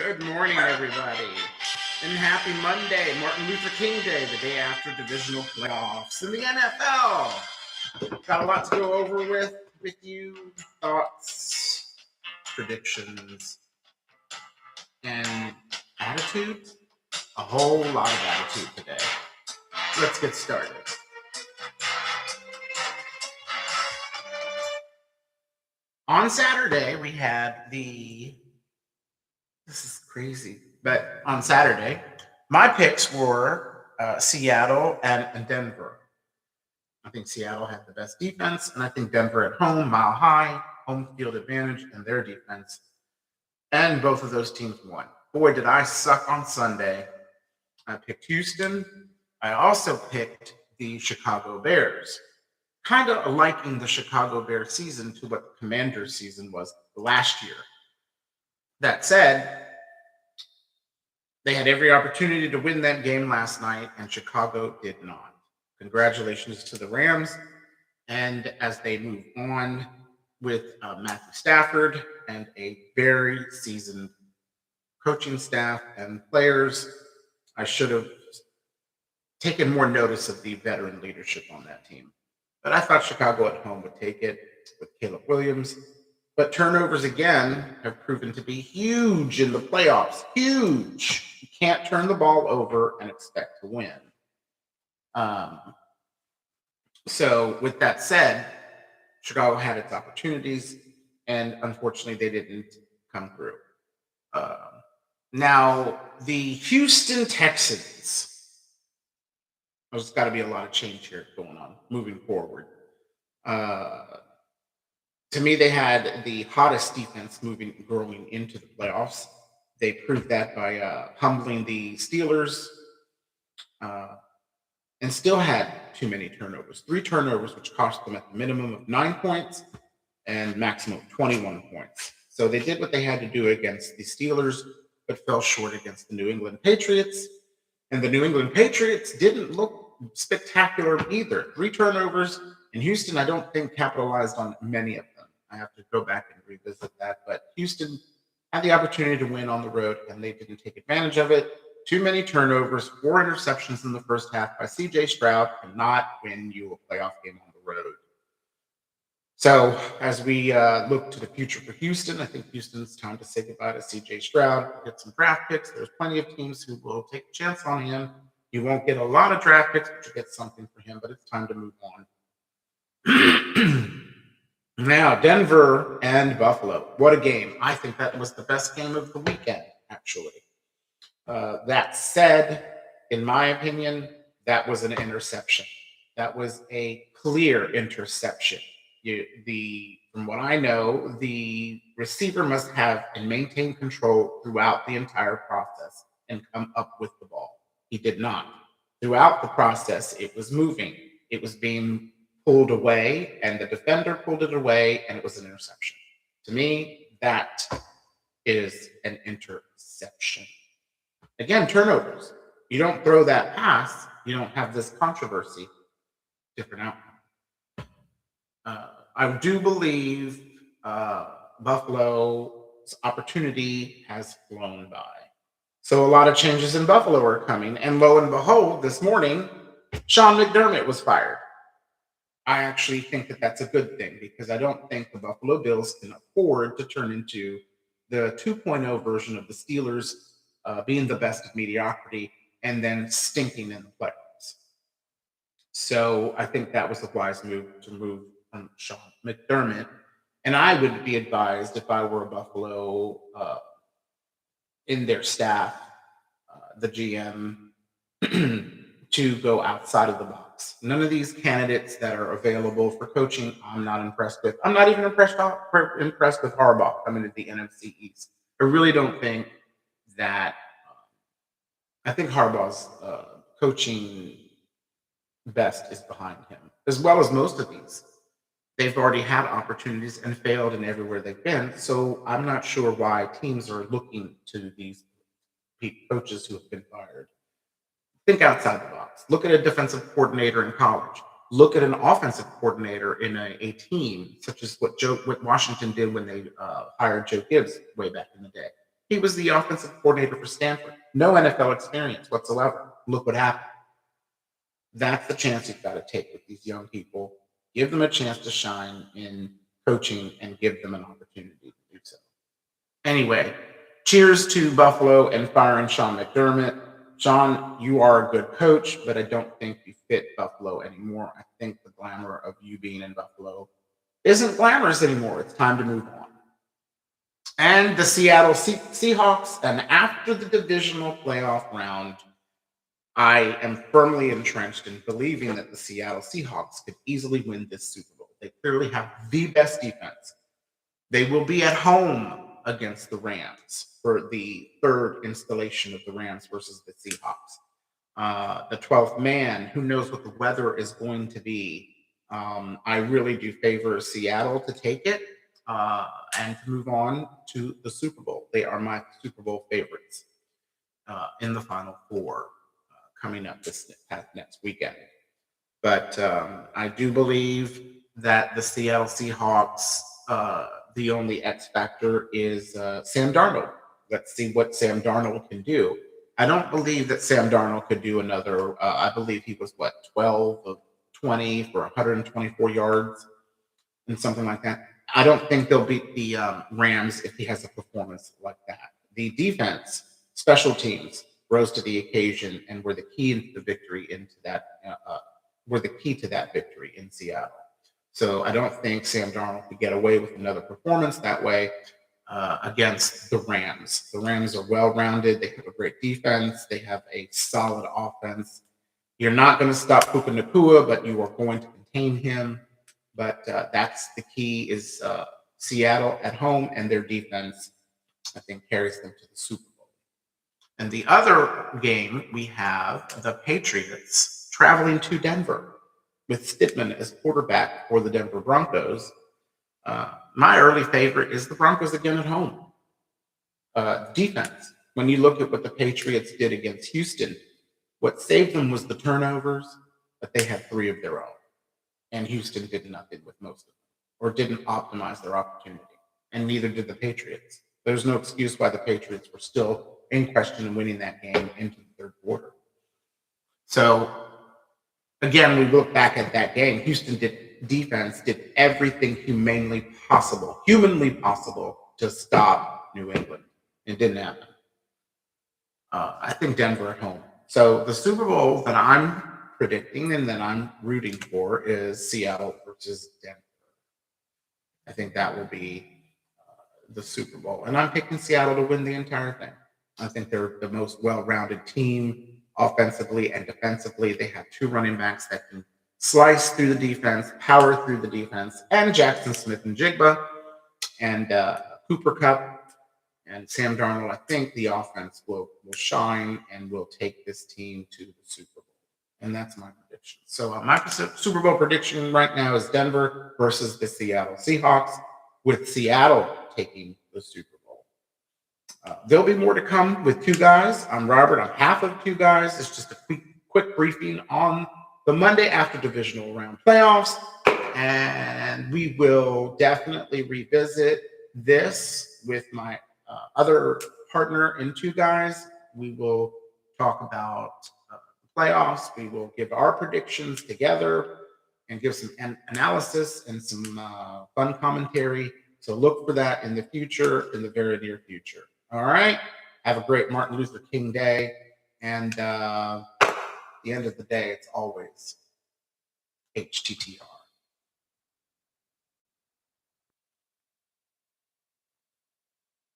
Good morning, everybody. And happy Monday, Martin Luther King Day, the day after divisional playoffs in the NFL. Got a lot to go over with you, thoughts, predictions, and attitude. A whole lot of attitude today. Let's get started. On Saturday, we had this is crazy, but on Saturday, my picks were Seattle and Denver. I think Seattle had the best defense, and I think Denver at home, mile high, home field advantage, and their defense. And both of those teams won. Boy, did I suck on Sunday. I picked Houston. I also picked the Chicago Bears, kind of liking the Chicago Bears season to what the Commanders season was last year. That said, they had every opportunity to win that game last night, and Chicago did not. Congratulations to the Rams. And as they move on with Matthew Stafford and a very seasoned coaching staff and players, I should have taken more notice of the veteran leadership on that team. But I thought Chicago at home would take it with Caleb Williams. But turnovers, again, have proven to be huge in the playoffs. Huge. You can't turn the ball over and expect to win. So with that said, Chicago had its opportunities, and unfortunately, they didn't come through. Now, the Houston Texans. There's got to be a lot of change here going on moving forward. To me, they had the hottest defense growing into the playoffs. They proved that by humbling the Steelers and still had too many turnovers. 3 turnovers, which cost them at the minimum of 9 points and maximum of 21 points. So they did what they had to do against the Steelers, but fell short against the New England Patriots. And the New England Patriots didn't look spectacular either. 3 turnovers. And Houston, I don't think, capitalized on many of them. I have to go back and revisit that. But Houston had the opportunity to win on the road, and they didn't take advantage of it. Too many turnovers, 4 interceptions in the first half by C.J. Stroud cannot win you a playoff game on the road. So as we look to the future for Houston, I think Houston's time to say goodbye to C.J. Stroud, get some draft picks. There's plenty of teams who will take a chance on him. You won't get a lot of draft picks, but you get something for him, but it's time to move on. Now, Denver and Buffalo. What a game. I think that was the best game of the weekend, actually. That said, in my opinion, that was an interception. That was a clear interception. From what I know, the receiver must have and maintain control throughout the entire process and come up with the ball. He did not. Throughout the process, it was moving. It was being pulled away, and the defender pulled it away, and it was an interception. To me, that is an interception. Again, turnovers. You don't throw that pass, you don't have this controversy. Different outcome. I do believe Buffalo's opportunity has flown by. So a lot of changes in Buffalo are coming. And lo and behold, this morning, Sean McDermott was fired. I actually think that that's a good thing because I don't think the Buffalo Bills can afford to turn into the 2.0 version of the Steelers being the best of mediocrity and then stinking in the playoffs. So I think that was a wise move to move from Sean McDermott. And I would be advised if I were a Buffalo in their staff, the GM, to go outside of the box. None of these candidates that are available for coaching, I'm not impressed with. I'm not even impressed with Harbaugh coming to the NFC East. I really don't think that. I think Harbaugh's coaching best is behind him, as well as most of these. They've already had opportunities and failed in everywhere they've been. So I'm not sure why teams are looking to these coaches who have been fired. Think outside the box. Look at a defensive coordinator in college. Look at an offensive coordinator in a team, such as what Washington did when they hired Joe Gibbs way back in the day. He was the offensive coordinator for Stanford. No NFL experience whatsoever. Look what happened. That's the chance you've got to take with these young people. Give them a chance to shine in coaching and give them an opportunity to do so. Anyway, cheers to Buffalo and firing Sean McDermott. Sean, you are a good coach, but I don't think you fit Buffalo anymore. I think the glamour of you being in Buffalo isn't glamorous anymore. It's time to move on. And the Seattle Seahawks, and after the divisional playoff round, I am firmly entrenched in believing that the Seattle Seahawks could easily win this Super Bowl. They clearly have the best defense. They will be at home against the Rams for the third installation of the Rams versus the Seahawks. The 12th man, who knows what the weather is going to be. I really do favor Seattle to take it and to move on to the Super Bowl. They are my Super Bowl favorites in the Final Four coming up this next weekend. But I do believe that the Seattle Seahawks, the only X factor is Sam Darnold. Let's see what Sam Darnold can do. I don't believe that Sam Darnold could do another. I believe he was 12 of 20 for 124 yards and something like that. I don't think they'll beat the Rams if he has a performance like that. The defense, special teams rose to the occasion and were the key to the victory to that victory in Seattle. So I don't think Sam Darnold could get away with another performance that way against the Rams. The Rams are well-rounded. They have a great defense. They have a solid offense. You're not going to stop Puka Nacua, but you are going to contain him. But that's the key is Seattle at home, and their defense, I think, carries them to the Super Bowl. And the other game, we have the Patriots traveling to Denver with Stidham as quarterback for the Denver Broncos. My early favorite is the Broncos again at home. Defense. When you look at what the Patriots did against Houston, what saved them was the turnovers, but they had 3 of their own. And Houston did nothing with most of them, or didn't optimize their opportunity. And neither did the Patriots. There's no excuse why the Patriots were still in question in winning that game into the third quarter. So, again, we look back at that game. Houston defense did everything humanly possible to stop New England. It didn't happen. I think Denver at home. So the Super Bowl that I'm predicting and that I'm rooting for is Seattle versus Denver. I think that will be the Super Bowl. And I'm picking Seattle to win the entire thing. I think they're the most well-rounded team offensively and defensively. They have 2 running backs that can slice through the defense, power through the defense, and Jackson Smith and Jigba and Cooper Kupp and Sam Darnold. I think the offense will shine and will take this team to the Super Bowl. And that's my prediction. So my Super Bowl prediction right now is Denver versus the Seattle Seahawks, with Seattle taking the Super Bowl. There'll be more to come with 2 guys. I'm Robert. I'm half of 2 guys. It's just a quick briefing on the Monday after divisional round playoffs. And we will definitely revisit this with my other partner in 2 guys. We will talk about playoffs. We will give our predictions together and give some analysis and some fun commentary. So look for that in the future, in the very near future. All right. Have a great Martin Luther King Day. And at the end of the day, it's always HTTR.